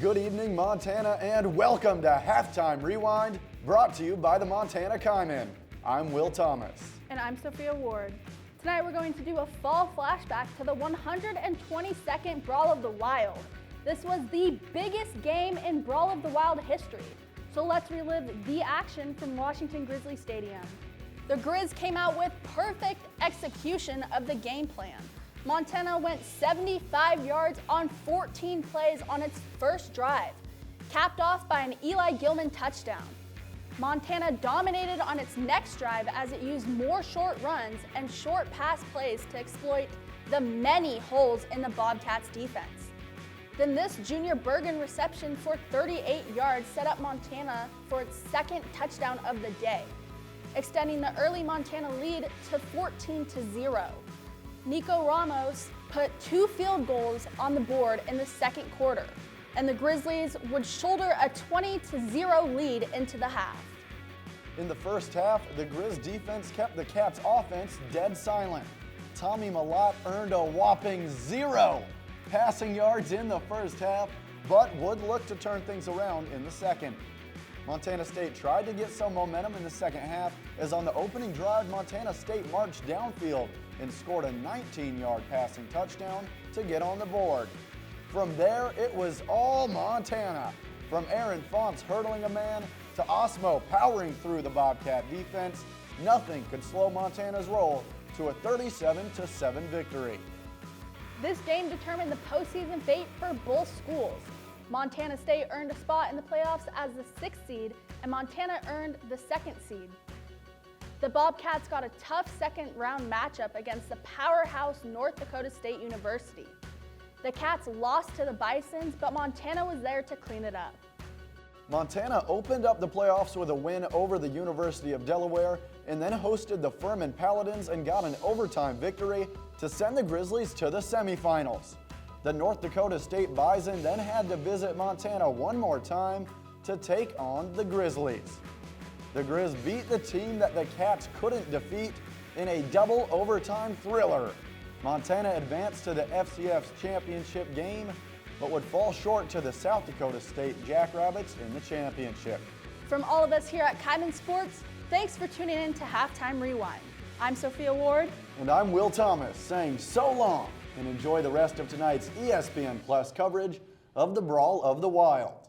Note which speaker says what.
Speaker 1: Good evening, Montana, and welcome to Halftime Rewind, brought to you by the Montana Kaimin. I'm Will Thomas.
Speaker 2: And I'm Sophia Ward. Tonight we're going to do a fall flashback to the 122nd Brawl of the Wild. This was the biggest game in Brawl of the Wild history. So let's relive the action from Washington Grizzlies Stadium. The Grizz came out with perfect execution of the game plan. Montana went 75 yards on 14 plays on its first drive, capped off by an Eli Gilman touchdown. Montana dominated on its next drive as it used more short runs and short pass plays to exploit the many holes in the Bobcats defense. Then this Junior Bergen reception for 38 yards set up Montana for its second touchdown of the day, extending the early Montana lead to 14-0. Nico Ramos put 2 field goals on the board in the second quarter, and the Grizzlies would shoulder a 20-0 lead into the half.
Speaker 1: In the first half, the Grizz defense kept the Cats' offense dead silent. Tommy Malott earned a whopping 0 passing yards in the first half, but would look to turn things around in the second. Montana State tried to get some momentum in the second half, as on the opening drive, Montana State marched downfield and scored a 19-yard passing touchdown to get on the board. From there, it was all Montana. From Aaron Fonts hurdling a man to Osmo powering through the Bobcat defense, nothing could slow Montana's roll to a 37-7 victory.
Speaker 2: This game determined the postseason fate for both schools. Montana State earned a spot in the playoffs as the 6th seed, and Montana earned the 2nd seed. The Bobcats got a tough second-round matchup against the powerhouse North Dakota State University. The Cats lost to the Bisons, but Montana was there to clean it up.
Speaker 1: Montana opened up the playoffs with a win over the University of Delaware and then hosted the Furman Paladins and got an overtime victory to send the Grizzlies to the semifinals. The North Dakota State Bison then had to visit Montana one more time to take on the Grizzlies. The Grizz beat the team that the Cats couldn't defeat in a double overtime thriller. Montana advanced to the FCF's championship game, but would fall short to the South Dakota State Jackrabbits in the championship.
Speaker 2: From all of us here at Kaimin Sports, thanks for tuning in to Halftime Rewind. I'm Sophia Ward.
Speaker 1: And I'm Will Thomas, saying so long and enjoy the rest of tonight's ESPN Plus coverage of the Brawl of the Wild.